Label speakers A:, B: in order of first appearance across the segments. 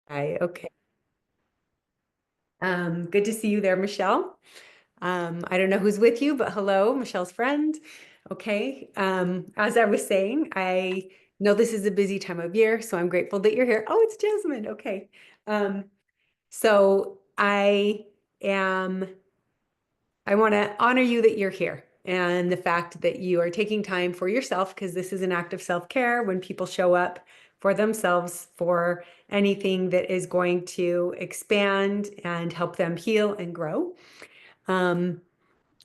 A: Hi, okay. Good to see you there, Michelle. I don't know who's with you, but hello, Michelle's friend. Okay. As I was saying, I know this is a busy time of year, so I'm grateful that you're here. Oh, it's Jasmine. Okay. So am, I want to honor you that you're here and the fact that you are taking time for yourself, because this is an act of self-care when people show up for themselves for anything that is going to expand and help them heal and grow. Um,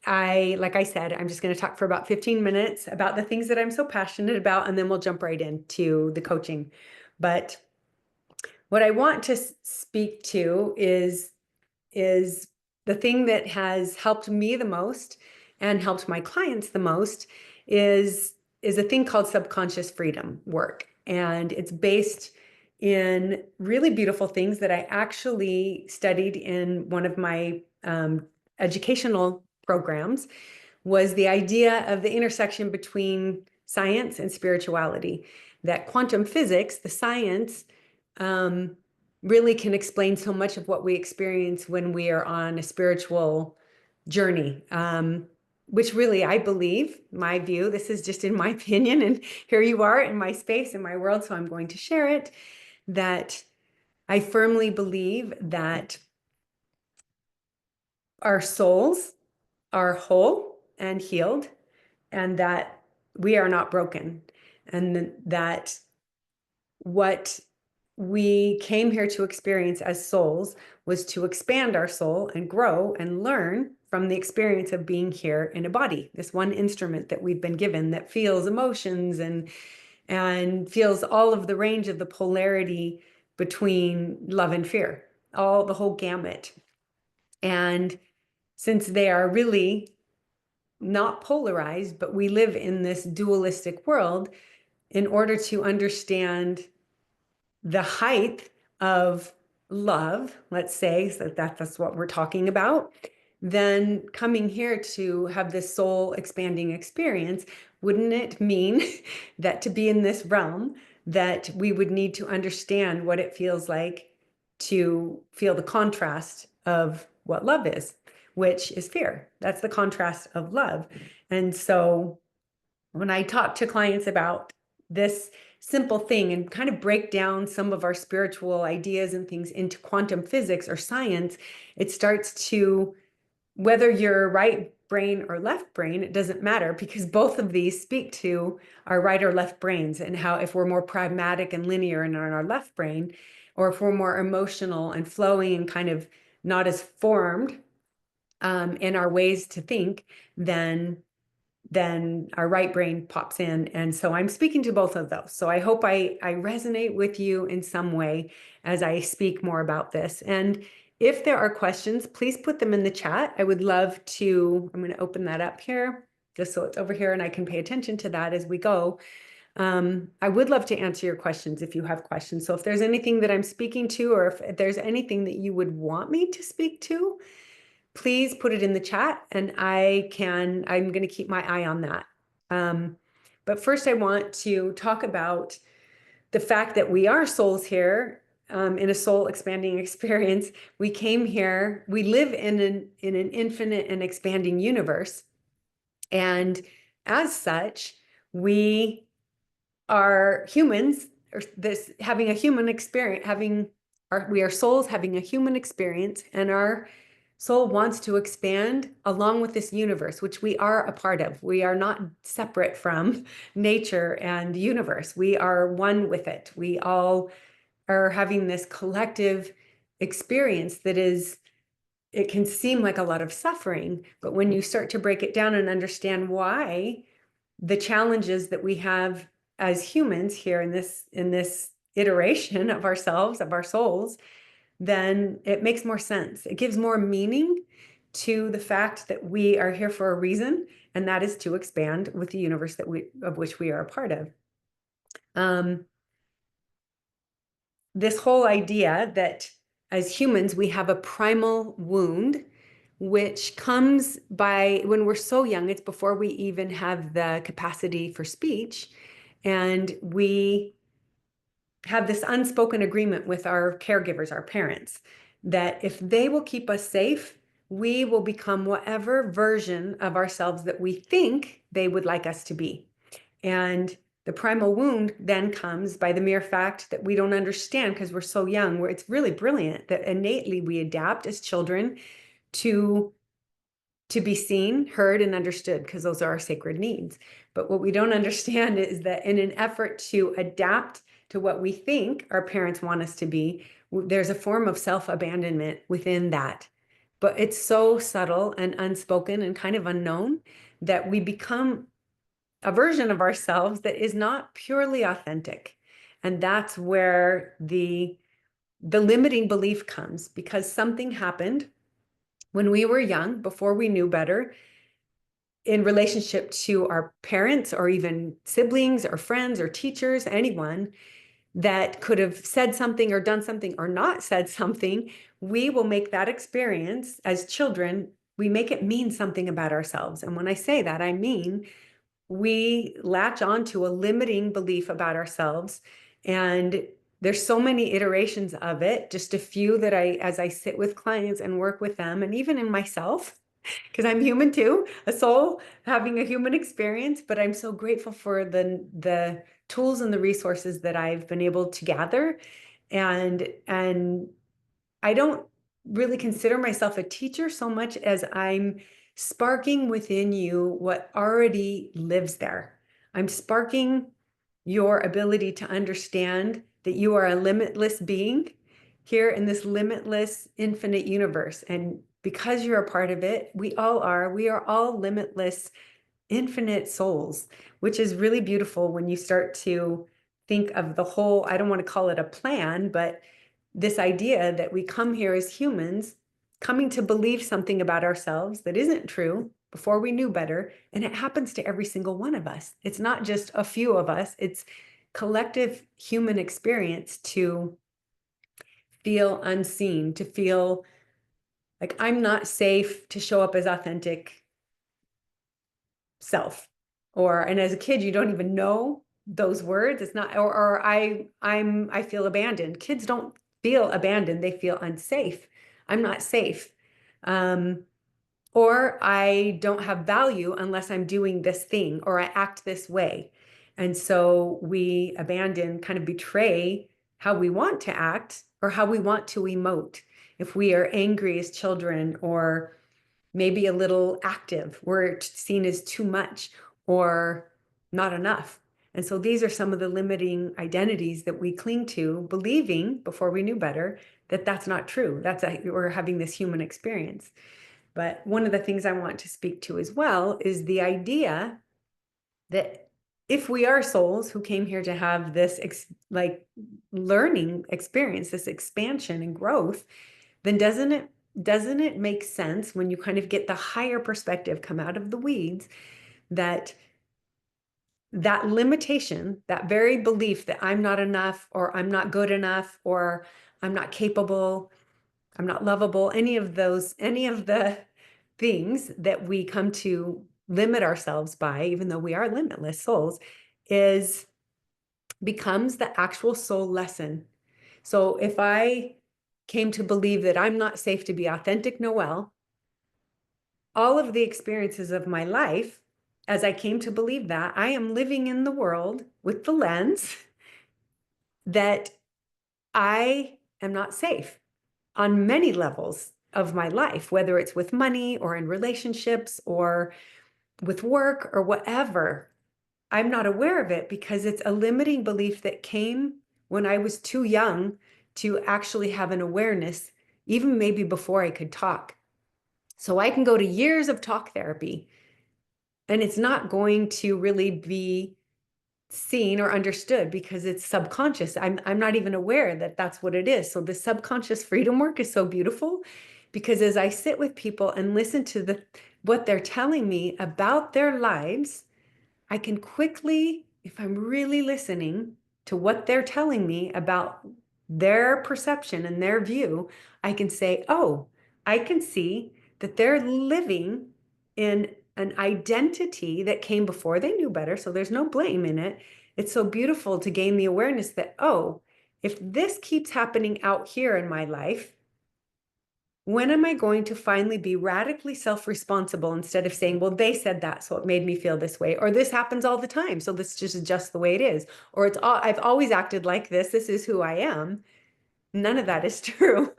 A: like I said, I'm just going to talk for about 15 minutes about the things that I'm so passionate about, and then we'll jump right into the coaching. But what I want to speak to is the thing that has helped me the most and helped my clients the most is a thing called subconscious freedom work. And it's based in really beautiful things that I actually studied in one of my educational programs, was the idea of the intersection between science and spirituality. That quantum physics, the science, um, really can explain so much of what we experience when we are on a spiritual journey. Which really, I believe, my view, this is just in my opinion, and here you are in my space, in my world, so I'm going to share it, that I firmly believe that our souls are whole and healed, and that we are not broken, and that what we came here to experience as souls was to expand our soul and grow and learn from the experience of being here in a body, this one instrument that we've been given that feels emotions and feels all of the range of the polarity between love and fear, all the whole gamut. And since they are really not polarized, but we live in this dualistic world, in order to understand the height of love, let's say, so that's what we're talking about, then coming here to have this soul expanding experience, wouldn't it mean that to be in this realm, that we would need to understand what it feels like to feel the contrast of what love is, which is fear. That's the contrast of love. And so when I talk to clients about this simple thing and kind of break down some of our spiritual ideas and things into quantum physics or science, it starts to, whether you're right brain or left brain, it doesn't matter, because both of these speak to our right or left brains, and how if we're more pragmatic and linear in our left brain, or if we're more emotional and flowing and kind of not as formed in our ways to think, then our right brain pops in. And so I'm speaking to both of those. So I hope I resonate with you in some way as I speak more about this. And if there are questions, please put them in the chat. I would love to, I'm going to open that up here just so it's over here and I can pay attention to that as we go. I would love to answer your questions if you have questions. So if there's anything that I'm speaking to, or if there's anything that you would want me to speak to, please put it in the chat and I'm going to keep my eye on that. But first I want to talk about the fact that we are souls here, in a soul expanding experience. We came here, we live in an infinite and expanding universe. And as such, we are humans, or this having a human experience, we are souls having a human experience, and our soul wants to expand along with this universe, which we are a part of. We are not separate from nature and the universe. We are one with it. We all are having this collective experience that is, it can seem like a lot of suffering, but when you start to break it down and understand why the challenges that we have as humans here in this iteration of ourselves, of our souls, then it makes more sense. It gives more meaning to the fact that we are here for a reason, and that is to expand with the universe of which we are a part of. This whole idea that as humans we have a primal wound, which comes by when we're so young, it's before we even have the capacity for speech, and we have this unspoken agreement with our caregivers, our parents, that if they will keep us safe, we will become whatever version of ourselves that we think they would like us to be. And the primal wound then comes by the mere fact that we don't understand because we're so young, where it's really brilliant that innately we adapt as children to be seen, heard, and understood, because those are our sacred needs. But what we don't understand is that in an effort to adapt to what we think our parents want us to be, there's a form of self-abandonment within that. But it's so subtle and unspoken and kind of unknown that we become a version of ourselves that is not purely authentic. And that's where the limiting belief comes, because something happened when we were young, before we knew better, in relationship to our parents or even siblings or friends or teachers, anyone that could have said something or done something or not said something. We will make that experience as children, we make it mean something about ourselves. And when I say that, I mean we latch on to a limiting belief about ourselves. And there's so many iterations of it, just a few that as I sit with clients and work with them, and even in myself, because I'm human too, a soul having a human experience. But I'm so grateful for the tools and the resources that I've been able to gather. And I don't really consider myself a teacher so much as I'm sparking within you what already lives there. I'm sparking your ability to understand that you are a limitless being here in this limitless, infinite universe. And because you're a part of it, we are all limitless, infinite souls, which is really beautiful when you start to think of the whole, I don't want to call it a plan, but this idea that we come here as humans, coming to believe something about ourselves that isn't true before we knew better. And it happens to every single one of us. It's not just a few of us, it's collective human experience to feel unseen, to feel like I'm not safe to show up as authentic self. And as a kid, you don't even know those words. It's not, or I feel abandoned. Kids don't feel abandoned. They feel unsafe. I'm not safe. Or I don't have value unless I'm doing this thing, or I act this way. And so we abandon, kind of betray how we want to act or how we want to emote. If we are angry as children, or maybe a little active, we're seen as too much or not enough. And so these are some of the limiting identities that we cling to, believing before we knew better that that's not true. We're having this human experience. But one of the things I want to speak to as well is the idea that if we are souls who came here to have this learning experience, this expansion and growth, then doesn't it make sense, when you kind of get the higher perspective, come out of the weeds, that limitation, that very belief that I'm not enough, or I'm not good enough, or I'm not capable, I'm not lovable, any of the things that we come to limit ourselves by, even though we are limitless souls, becomes the actual soul lesson. So if I came to believe that I'm not safe to be authentic Noelle, all of the experiences of my life, as I came to believe that, I am living in the world with the lens that I am not safe on many levels of my life, whether it's with money or in relationships or with work or whatever. I'm not aware of it because it's a limiting belief that came when I was too young to actually have an awareness, even maybe before I could talk. So I can go to years of talk therapy, and it's not going to really be seen or understood because it's subconscious. I'm not even aware that that's what it is. So the subconscious freedom work is so beautiful, because as I sit with people and listen to what they're telling me about their lives, I can quickly, if I'm really listening to what they're telling me about their perception and their view, I can say, oh, I can see that they're living in an identity that came before they knew better. So there's no blame in it. It's so beautiful to gain the awareness that, oh, if this keeps happening out here in my life, when am I going to finally be radically self-responsible instead of saying, well, they said that, so it made me feel this way, or this happens all the time, so this is just the way it is, or I've always acted like this is who I am. None of that is true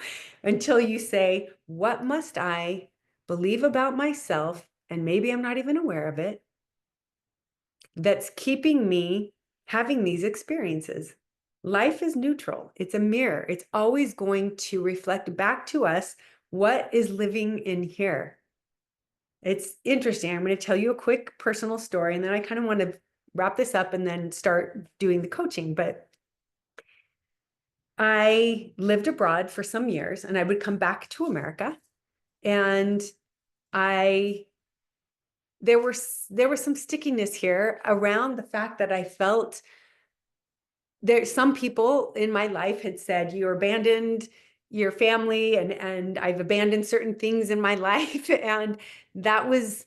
A: until you say, what must I believe about myself, and maybe I'm not even aware of it, that's keeping me having these experiences. Life is neutral. It's a mirror. It's always going to reflect back to us what is living in here. It's interesting. I'm going to tell you a quick personal story, and then I kind of want to wrap this up and then start doing the coaching. But I lived abroad for some years, and I would come back to America, and I there was some stickiness here around the fact that I felt some people in my life had said, you abandoned your family, and I've abandoned certain things in my life. And that was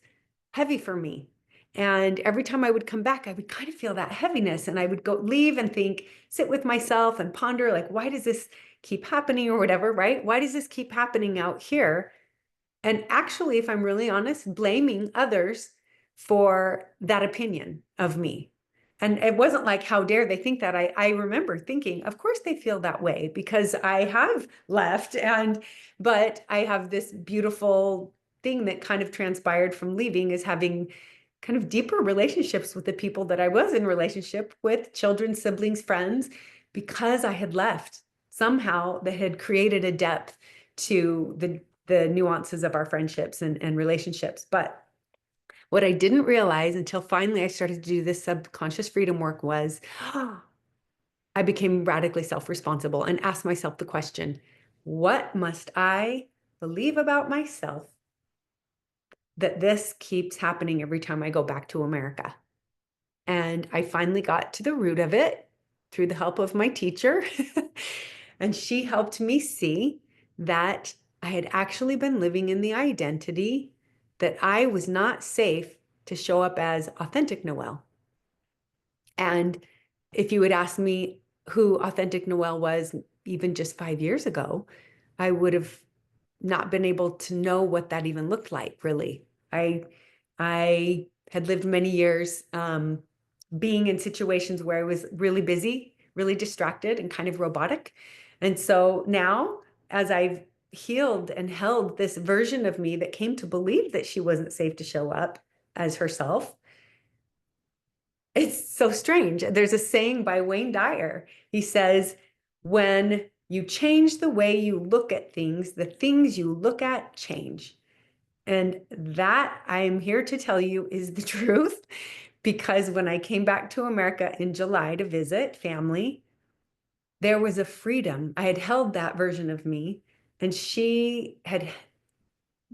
A: heavy for me. And every time I would come back, I would kind of feel that heaviness, and I would go leave and think, sit with myself and ponder, like, why does this keep happening, or whatever, right? Why does this keep happening out here? And actually, if I'm really honest, blaming others for that opinion of me. And it wasn't like, how dare they think that? I remember thinking, of course they feel that way, because I have left, but I have this beautiful thing that kind of transpired from leaving, is having kind of deeper relationships with the people that I was in relationship with, children, siblings, friends, because I had left. Somehow that had created a depth to the nuances of our friendships and relationships. But what I didn't realize until finally I started to do this subconscious freedom work was I became radically self-responsible and asked myself the question, what must I believe about myself that this keeps happening every time I go back to America? And I finally got to the root of it through the help of my teacher. And she helped me see that I had actually been living in the identity that I was not safe to show up as authentic Noelle. And if you would ask me who authentic Noelle was even just 5 years ago, I would have not been able to know what that even looked like, really. I had lived many years being in situations where I was really busy, really distracted, and kind of robotic. And so now, as I've healed and held this version of me that came to believe that she wasn't safe to show up as herself, it's so strange. There's a saying by Wayne Dyer. He says, when you change the way you look at things, the things you look at change. And that, I'm here to tell you, is the truth. Because when I came back to America in July to visit family, there was a freedom. I had held that version of me, and she had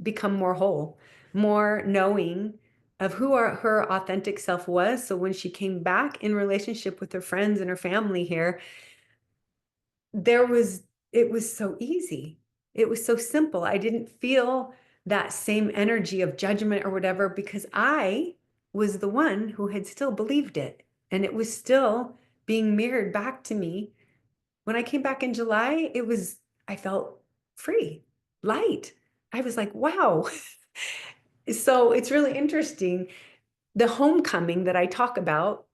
A: become more whole, more knowing of who her authentic self was. So when she came back in relationship with her friends and her family here, it was so easy. It was so simple. I didn't feel that same energy of judgment or whatever, because I was the one who had still believed it. And it was still being mirrored back to me. When I came back in July, I felt free, light. I was like, wow. So it's really interesting. The homecoming that I talk about,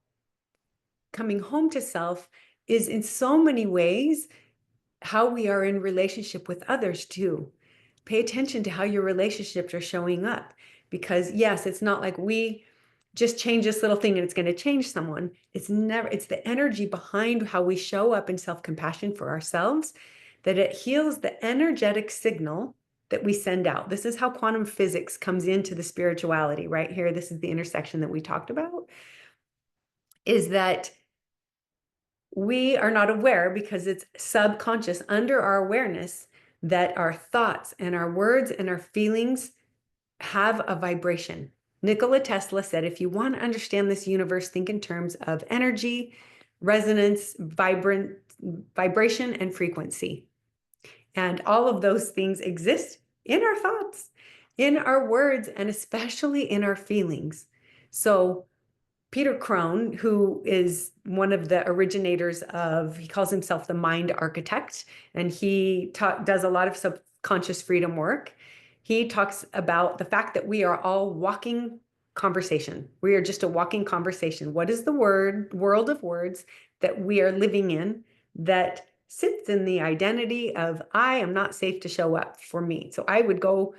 A: coming home to self, is in so many ways how we are in relationship with others too. Pay attention to how your relationships are showing up, because yes, it's not like we just change this little thing and it's going to change someone. It's the energy behind how we show up in self-compassion for ourselves, that it heals the energetic signal that we send out. This is how quantum physics comes into the spirituality right here. This is the intersection that we talked about, is that we are not aware, because it's subconscious under our awareness, that our thoughts and our words and our feelings have a vibration. Nikola Tesla said, if you want to understand this universe, think in terms of energy, resonance, vibration, and frequency. And all of those things exist in our thoughts, in our words, and especially in our feelings. So Peter Crone, who is one of the originators of, he calls himself the mind architect, and he does a lot of subconscious freedom work. He talks about the fact that we are all walking conversation. We are just a walking conversation. What is the world of words that we are living in that sits in the identity of, I am not safe to show up for me? So I would go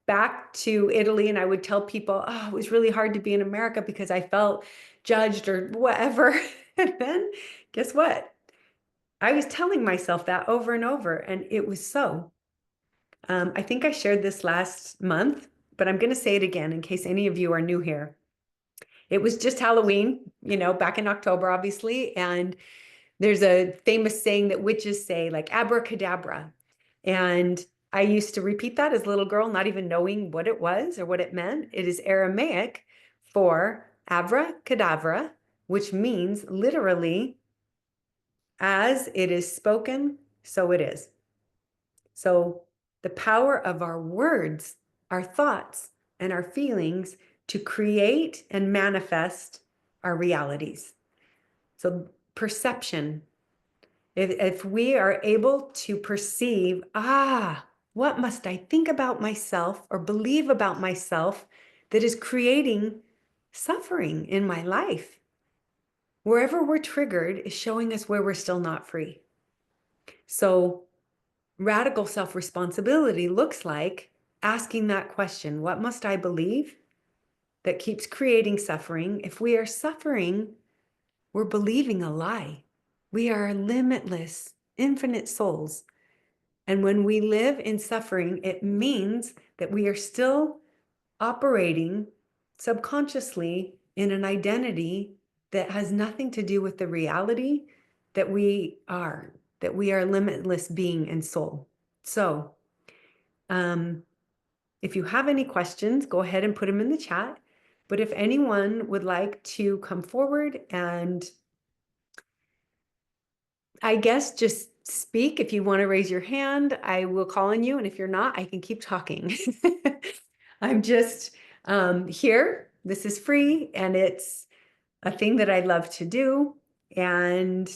A: back to Italy and I would tell people, oh, it was really hard to be in America because I felt judged or whatever. And then guess what? I was telling myself that over and over, and it was so. I think I shared this last month, but I'm going to say it again in case any of you are new here. It was just Halloween, back in October, obviously. And there's a famous saying that witches say, like abracadabra. And I used to repeat that as a little girl, not even knowing what it was or what it meant. It is Aramaic for abracadabra, which means literally, as it is spoken, so it is. So the power of our words, our thoughts, and our feelings to create and manifest our realities. So perception. If we are able to perceive, what must I think about myself or believe about myself that is creating suffering in my life? Wherever we're triggered is showing us where we're still not free. So radical self-responsibility looks like asking that question, what must I believe that keeps creating suffering? If we are suffering, we're believing a lie. We are limitless, infinite souls. And when we live in suffering, it means that we are still operating subconsciously in an identity that has nothing to do with the reality that we are limitless being and soul. So, if you have any questions, go ahead and put them in the chat. But if anyone would like to come forward and I guess just speak, if you want to raise your hand, I will call on you. And if you're not, I can keep talking. I'm just here. This is free and it's a thing that I love to do. And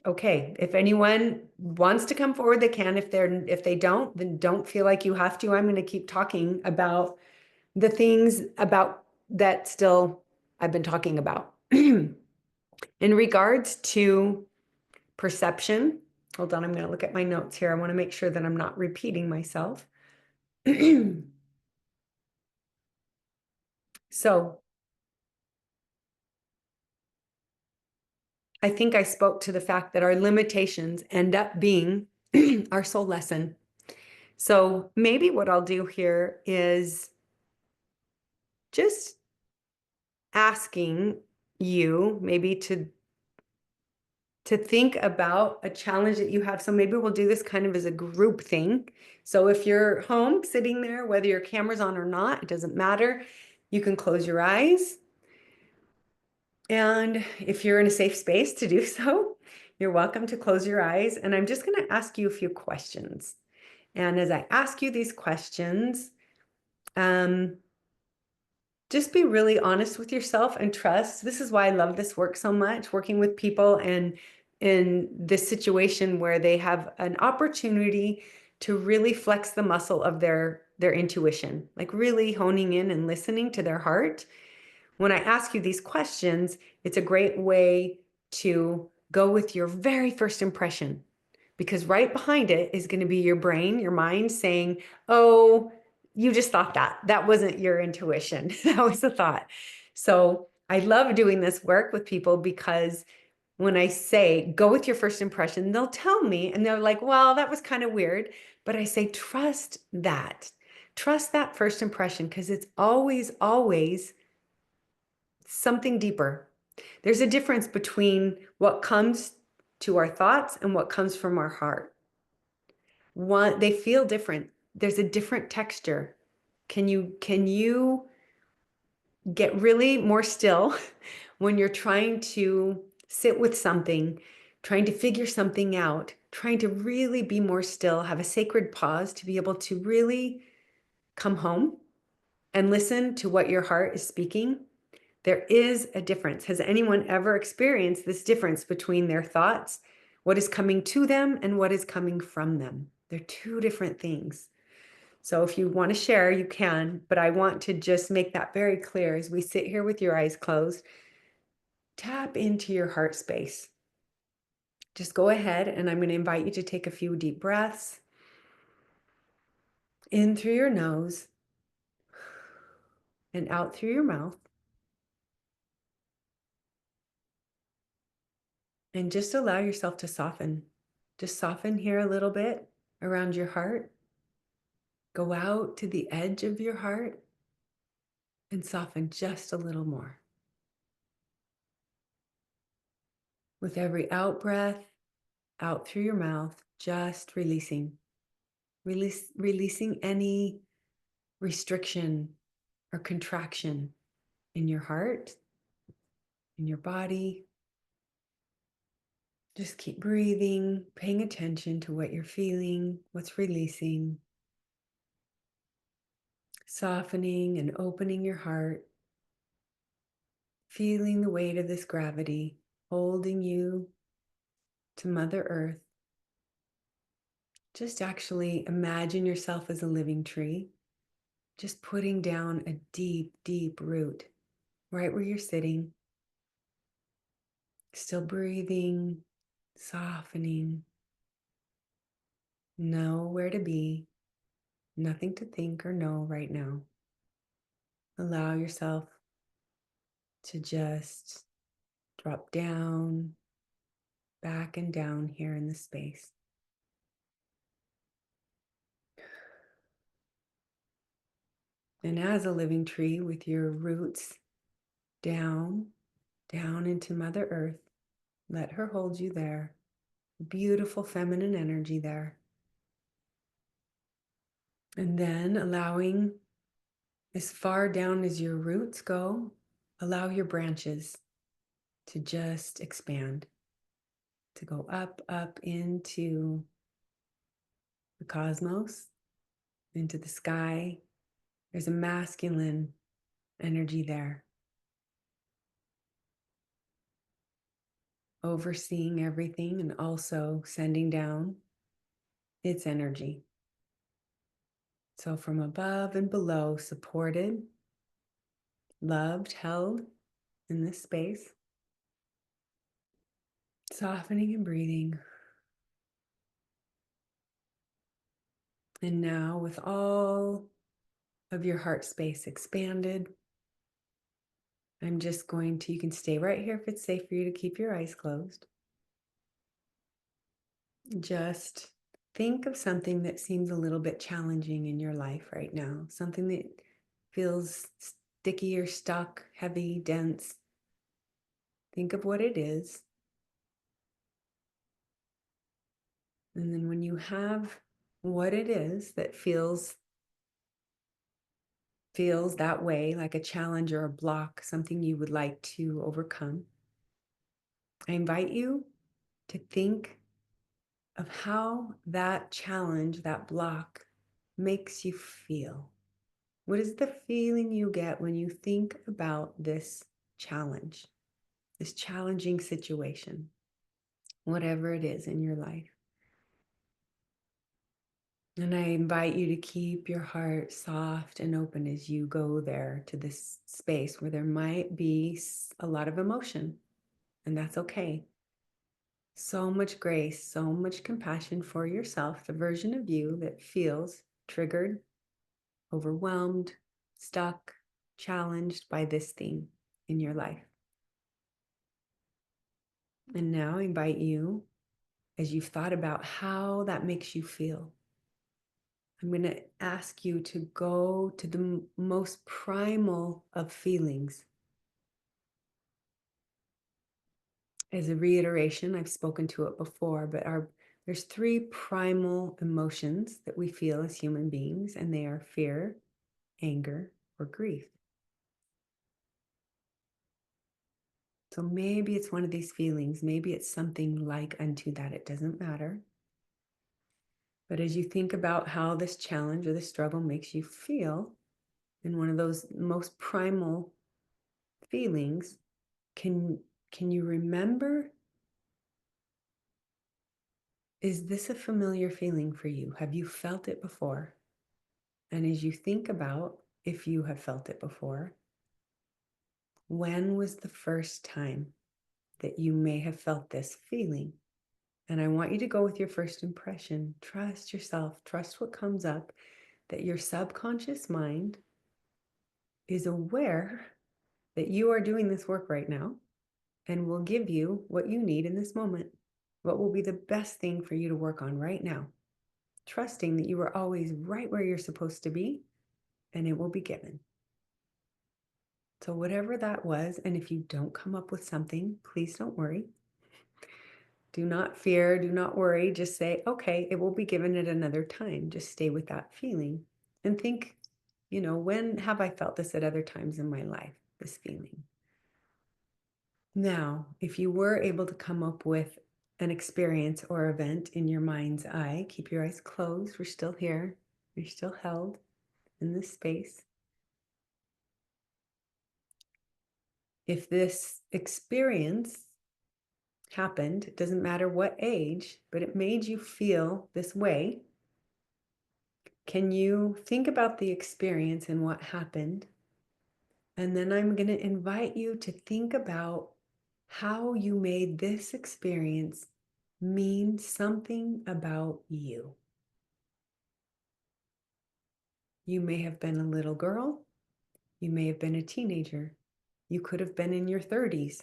A: okay, if anyone wants to come forward, they can. If they don't, then don't feel like you have to. I'm going to keep talking about the things about that still I've been talking about. In regards to perception, hold on, I'm going to look at my notes here. I want to make sure that I'm not repeating myself. So I think I spoke to the fact that our limitations end up being our soul lesson. So maybe what I'll do here is just asking you maybe to think about a challenge that you have. So maybe we'll do this kind of as a group thing. So if you're home sitting there, whether your camera's on or not, it doesn't matter. You can close your eyes. And if you're in a safe space to do so, you're welcome to close your eyes. And I'm just going to ask you a few questions. And as I ask you these questions, just be really honest with yourself and trust. This is why I love this work so much, working with people and in this situation where they have an opportunity to really flex the muscle of their intuition, like really honing in and listening to their heart. When I ask you these questions, it's a great way to go with your very first impression, because right behind it is going to be your brain, your mind saying, oh, you just thought that. That wasn't your intuition. That was a thought. So I love doing this work with people because when I say, go with your first impression, they'll tell me and they're like, well, that was kind of weird. But I say, trust that. Trust that first impression because it's always, always something deeper. There's a difference between what comes to our thoughts and what comes from our heart. They feel different. There's a different texture. Can you get really more still when you're trying to sit with something, trying to figure something out, trying to really be more still, have a sacred pause to be able to really come home? and listen to what your heart is speaking. There is a difference. Has anyone ever experienced this difference between their thoughts, what is coming to them, and what is coming from them? They're two different things. So if you want to share, you can, but I want to just make that very clear as we sit here with your eyes closed. Tap into your heart space. Just go ahead, and I'm going to invite you to take a few deep breaths in through your nose and out through your mouth. And just allow yourself to soften. Just soften here a little bit around your heart. Go out to the edge of your heart and soften just a little more. With every out breath, out through your mouth, just releasing. Releasing any restriction or contraction in your heart, in your body. Just keep breathing, paying attention to what you're feeling, what's releasing, softening and opening your heart, feeling the weight of this gravity holding you to Mother Earth. Just actually imagine yourself as a living tree, just putting down a deep, deep root right where you're sitting, still breathing, softening, know where to be, nothing to think or know right now. Allow yourself to just drop down, back and down here in the space. And as a living tree with your roots down, down into Mother Earth, let her hold you there. Beautiful feminine energy there. And then allowing as far down as your roots go, allow your branches to just expand, to go up, up into the cosmos, into the sky. There's a masculine energy there, overseeing everything and also sending down its energy. So from above and below, supported, loved, held in this space, softening and breathing. And now with all of your heart space expanded, I'm just going to, you can stay right here if it's safe for you to keep your eyes closed. Just think of something that seems a little bit challenging in your life right now, something that feels sticky or stuck, heavy, dense. Think of what it is. And then when you have what it is that feels that way, like a challenge or a block, something you would like to overcome, I invite you to think of how that challenge, that block, makes you feel. What is the feeling you get when you think about this challenge, this challenging situation, whatever it is in your life? And I invite you to keep your heart soft and open as you go there to this space where there might be a lot of emotion, and that's okay. So much grace, so much compassion for yourself, the version of you that feels triggered, overwhelmed, stuck, challenged by this theme in your life. And now I invite you, as you've thought about how that makes you feel, I'm going to ask you to go to the most primal of feelings. As a reiteration, I've spoken to it before, but there's three primal emotions that we feel as human beings, and they are fear, anger, or grief. So maybe it's one of these feelings, maybe it's something like unto that, it doesn't matter. But as you think about how this challenge or this struggle makes you feel, in one of those most primal feelings, can you remember, is this a familiar feeling for you? Have you felt it before? And as you think about if you have felt it before, when was the first time that you may have felt this feeling? And I want you to go with your first impression. Trust yourself, trust what comes up, that your subconscious mind is aware that you are doing this work right now and will give you what you need in this moment. What will be the best thing for you to work on right now? Trusting that you are always right where you're supposed to be and it will be given. So, whatever that was, and if you don't come up with something, please don't worry. Do not fear, do not worry. Just say, okay, it will be given at another time. Just stay with that feeling and think, when have I felt this at other times in my life, this feeling? Now, if you were able to come up with an experience or event in your mind's eye, keep your eyes closed. We're still here. You're still held in this space. If this experience happened, it doesn't matter what age, but it made you feel this way, can you think about the experience and what happened? And then I'm going to invite you to think about how you made this experience mean something about you. You may have been a little girl. You may have been a teenager. You could have been in your 30s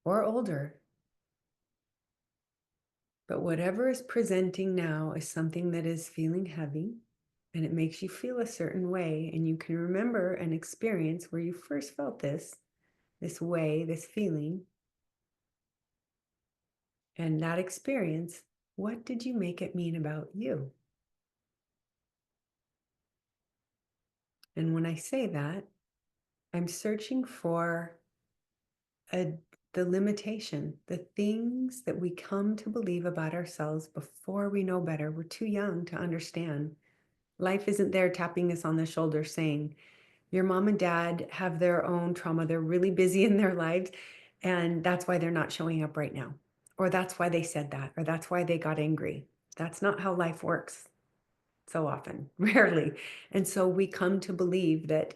A: or older. But whatever is presenting now is something that is feeling heavy and it makes you feel a certain way. And you can remember an experience where you first felt this way, this feeling. And that experience, what did you make it mean about you? And when I say that, I'm searching for the limitation, the things that we come to believe about ourselves before we know better. We're too young to understand. Life isn't there tapping us on the shoulder saying, your mom and dad have their own trauma. They're really busy in their lives, and that's why they're not showing up right now. Or that's why they said that, or that's why they got angry. That's not how life works so often, rarely. And so we come to believe that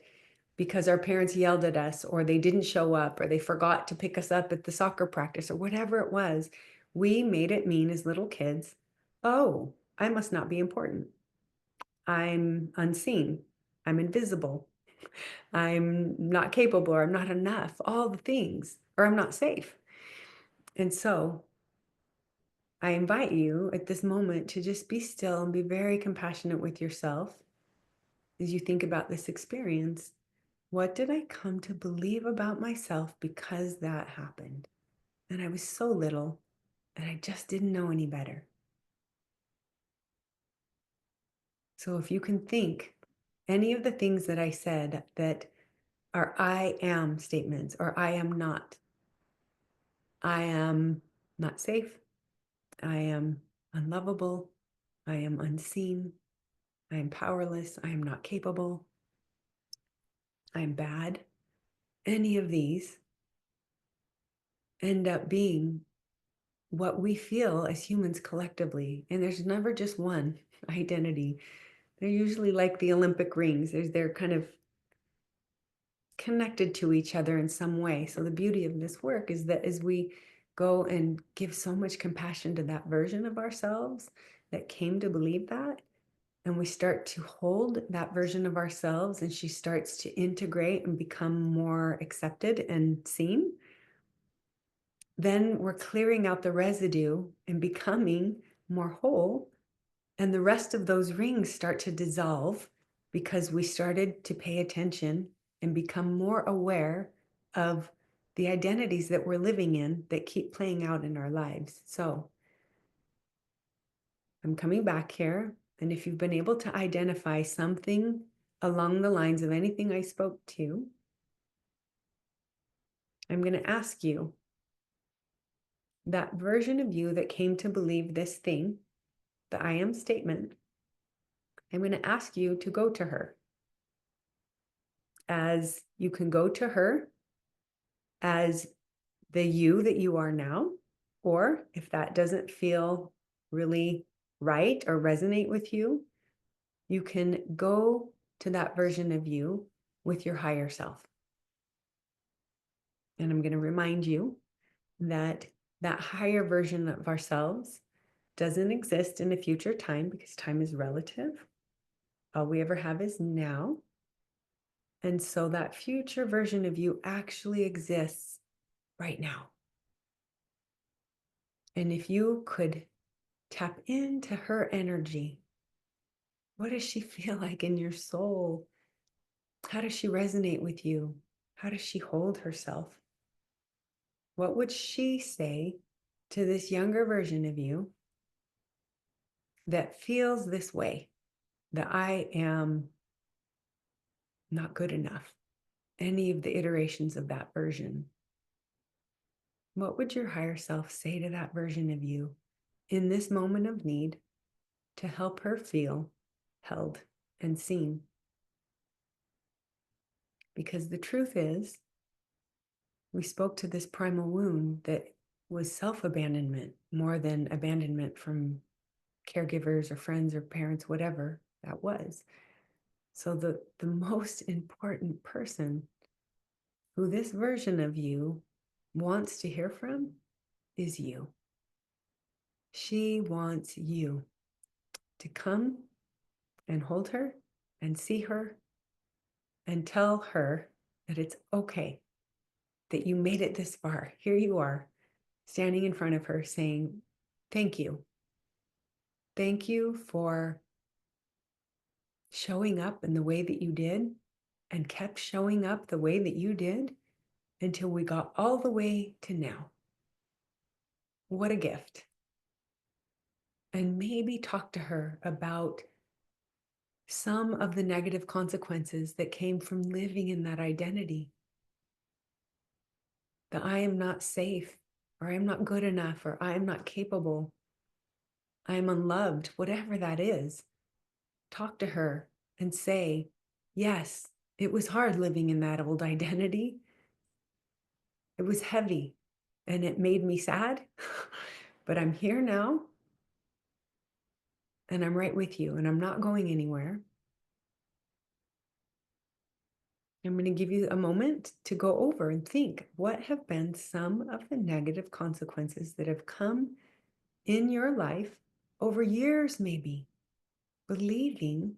A: because our parents yelled at us, or they didn't show up, or they forgot to pick us up at the soccer practice, or whatever it was, we made it mean as little kids, oh, I must not be important. I'm unseen. I'm invisible. I'm not capable, or I'm not enough, all the things, or I'm not safe. And so I invite you at this moment to just be still and be very compassionate with yourself as you think about this experience. What did I come to believe about myself because that happened? And I was so little and I just didn't know any better. So if you can think any of the things that I said that are I am statements, or I am not. I am not safe. I am unlovable. I am unseen. I am powerless. I am not capable. I am bad. Any of these end up being what we feel as humans collectively. And there's never just one identity. They're usually like the Olympic rings. They're kind of connected to each other in some way. So the beauty of this work is that as we go and give so much compassion to that version of ourselves that came to believe that, and we start to hold that version of ourselves and she starts to integrate and become more accepted and seen, then we're clearing out the residue and becoming more whole. And the rest of those rings start to dissolve because we started to pay attention and become more aware of the identities that we're living in that keep playing out in our lives. So I'm coming back here. And if you've been able to identify something along the lines of anything I spoke to, I'm going to ask you, that version of you that came to believe this thing, the I am statement, I'm going to ask you to go to her as you can go to her as the you that you are now, or if that doesn't feel really right or resonate with you, you can go to that version of you with your higher self. And I'm going to remind you that that higher version of ourselves doesn't exist in a future time because time is relative. All we ever have is now. And so that future version of you actually exists right now. And if you could tap into her energy, what does she feel like in your soul? How does she resonate with you? How does she hold herself? What would she say to this younger version of you that feels this way, that I am not good enough? Any of the iterations of that version. What would your higher self say to that version of you in this moment of need to help her feel held and seen? Because the truth is, we spoke to this primal wound that was self-abandonment more than abandonment from caregivers or friends or parents, whatever that was. So the most important person who this version of you wants to hear from is you. She wants you to come and hold her and see her and tell her that it's okay, that you made it this far. Here you are, standing in front of her saying, thank you. Thank you for showing up in the way that you did and kept showing up the way that you did until we got all the way to now. What a gift. And maybe talk to her about some of the negative consequences that came from living in that identity. That I am not safe, or I am not good enough, or I am not capable, I am unloved, whatever that is. Talk to her and say, yes, it was hard living in that old identity. It was heavy and it made me sad, but I'm here now and I'm right with you and I'm not going anywhere. I'm going to give you a moment to go over and think, what have been some of the negative consequences that have come in your life over years, maybe, believing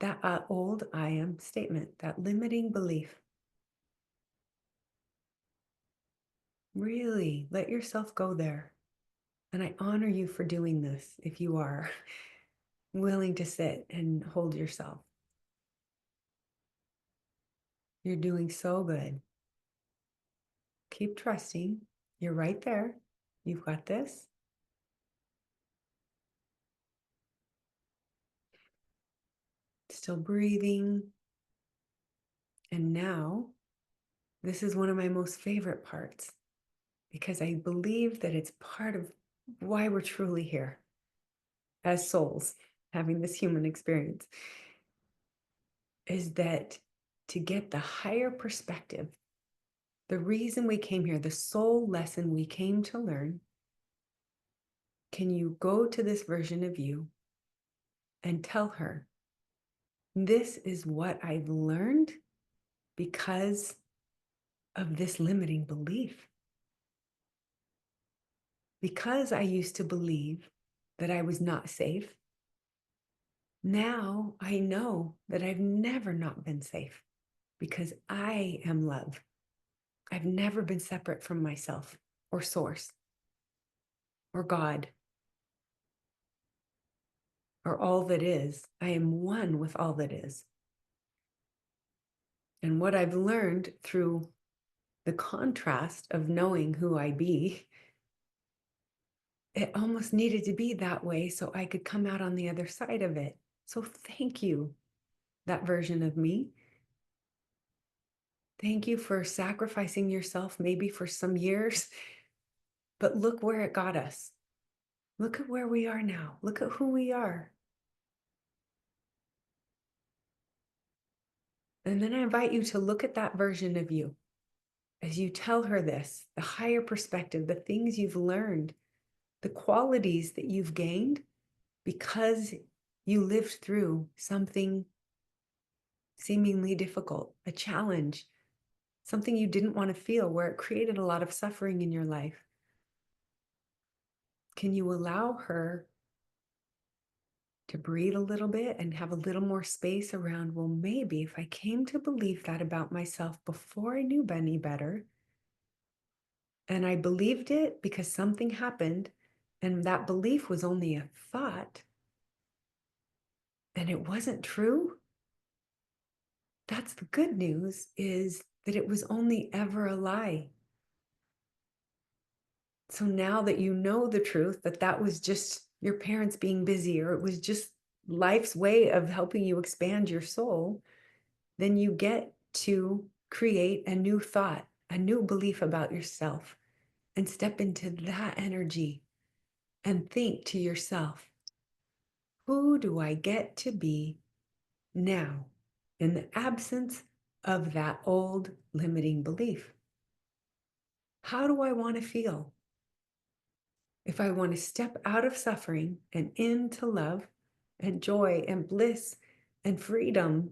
A: that old I am statement, that limiting belief. Really let yourself go there. And I honor you for doing this if you are willing to sit and hold yourself. You're doing so good. Keep trusting. You're right there. You've got this. Still breathing. And now, this is one of my most favorite parts because I believe that it's part of why we're truly here as souls, having this human experience, is that to get the higher perspective, the reason we came here, the soul lesson we came to learn, can you go to this version of you and tell her, this is what I've learned because of this limiting belief. Because I used to believe that I was not safe, now I know that I've never not been safe because I am love. I've never been separate from myself or source or God or all that is. I am one with all that is. And what I've learned through the contrast of knowing who I be, it almost needed to be that way so I could come out on the other side of it. So thank you, that version of me. Thank you for sacrificing yourself, maybe for some years, but look where it got us. Look at where we are now. Look at who we are. And then I invite you to look at that version of you as you tell her this, the higher perspective, the things you've learned, the qualities that you've gained because you lived through something seemingly difficult, a challenge, something you didn't want to feel, where it created a lot of suffering in your life. Can you allow her to breathe a little bit and have a little more space around, well, maybe if I came to believe that about myself before I knew Benny better, and I believed it because something happened, and that belief was only a thought, and it wasn't true, that's the good news, is that it was only ever a lie. So now that you know the truth, that that was just your parents being busy, or it was just life's way of helping you expand your soul, then you get to create a new thought, a new belief about yourself, and step into that energy and think to yourself, who do I get to be now in the absence of that old limiting belief? How do I want to feel? If I want to step out of suffering and into love and joy and bliss and freedom,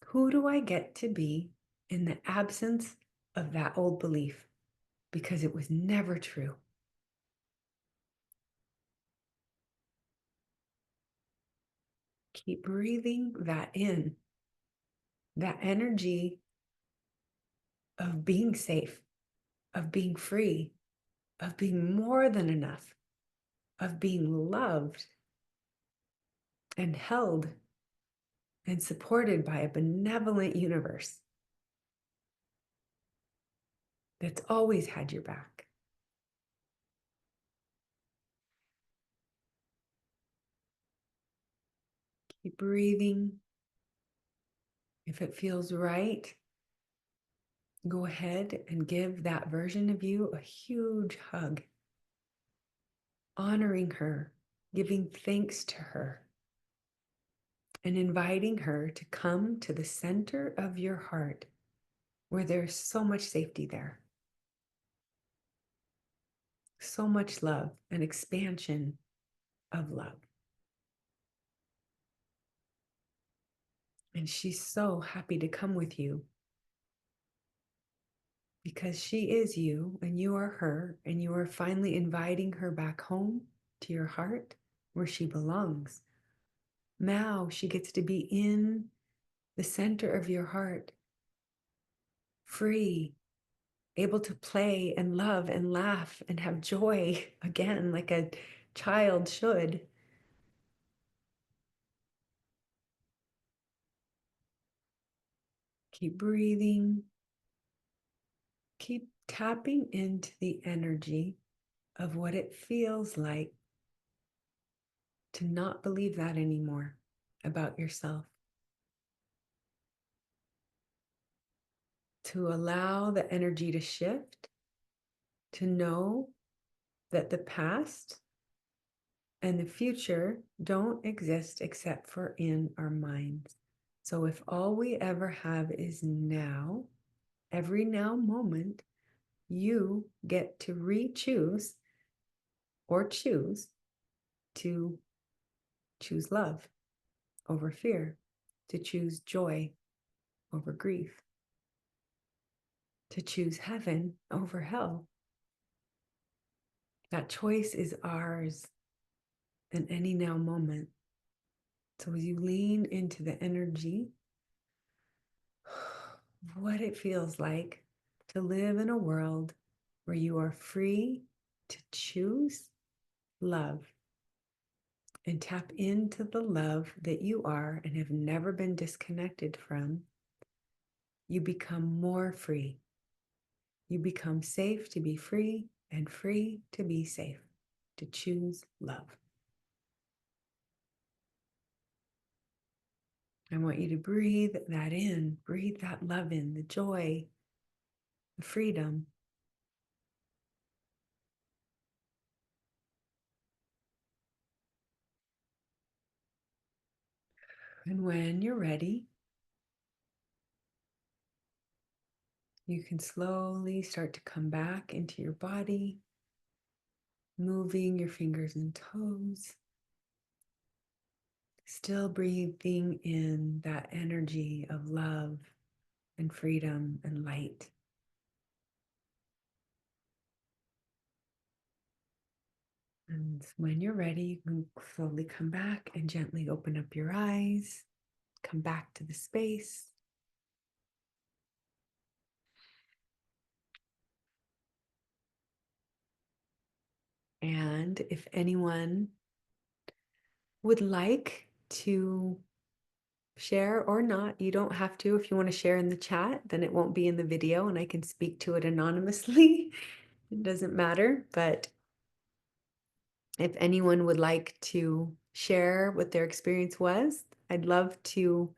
A: who do I get to be in the absence of that old belief? Because it was never true. Keep breathing that in, that energy of being safe, of being free, of being more than enough, of being loved and held and supported by a benevolent universe that's always had your back. Keep breathing. If it feels right, go ahead and give that version of you a huge hug, honoring her, giving thanks to her, and inviting her to come to the center of your heart where there's so much safety there, so much love and expansion of love. And she's so happy to come with you because she is you and you are her, and you are finally inviting her back home to your heart where she belongs. Now she gets to be in the center of your heart, free, able to play and love and laugh and have joy again, like a child should. Keep breathing. Keep tapping into the energy of what it feels like to not believe that anymore about yourself. To allow the energy to shift, to know that the past and the future don't exist except for in our minds. So if all we ever have is now, every now moment, you get to re-choose or choose to choose love over fear, to choose joy over grief, to choose heaven over hell. That choice is ours in any now moment. So as you lean into the energy, what it feels like to live in a world where you are free to choose love and tap into the love that you are and have never been disconnected from, you become more free. You become safe to be free and free to be safe, to choose love. I want you to breathe that in, breathe that love in, the joy, the freedom. And when you're ready, You can slowly start to come back into your body, moving your fingers and toes, still breathing in that energy of love and freedom and light. And when you're ready, you can slowly come back and gently open up your eyes, come back to the space. And if anyone would like to share or not, you don't have to. If you want to share in the chat, then it won't be in the video and I can speak to it anonymously. It doesn't matter. But if anyone would like to share what their experience was, I'd love to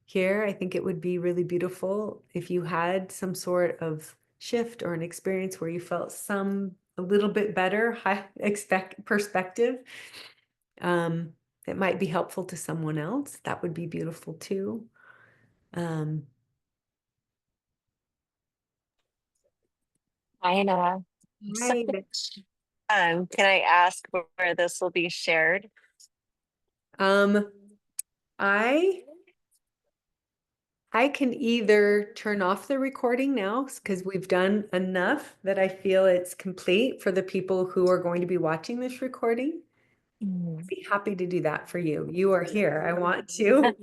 A: hear. I think it would be really beautiful if you had some sort of shift or an experience where you felt a little bit better, perspective. It might be helpful to someone else. That would be beautiful too. Um,
B: Hi, Nora.
A: Hi.
B: Can I ask where this will be shared?
A: I can either turn off the recording now because we've done enough that I feel it's complete for the people who are going to be watching this recording. I'd be happy to do that for you. You are here. I want to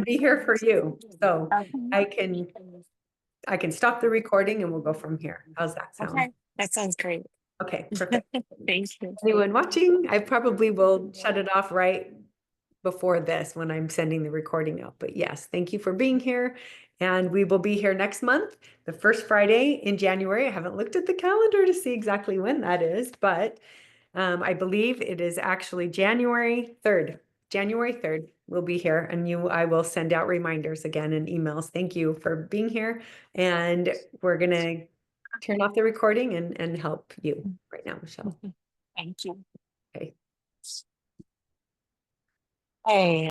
A: be here for you. So I can stop the recording and we'll go from here. How's that sound?
B: Okay, that sounds great.
A: Okay, perfect.
B: Thank you.
A: Anyone watching, I probably will shut it off right before this when I'm sending the recording out. But yes, thank you for being here. And we will be here next month, the first Friday in January. I haven't looked at the calendar to see exactly when that is, but I believe it is actually January 3rd. January 3rd, we'll be here and I will send out reminders again and emails. Thank you for being here. And we're going to turn off the recording and help you right now, Michelle.
B: Thank you.
A: Okay.
B: Hey.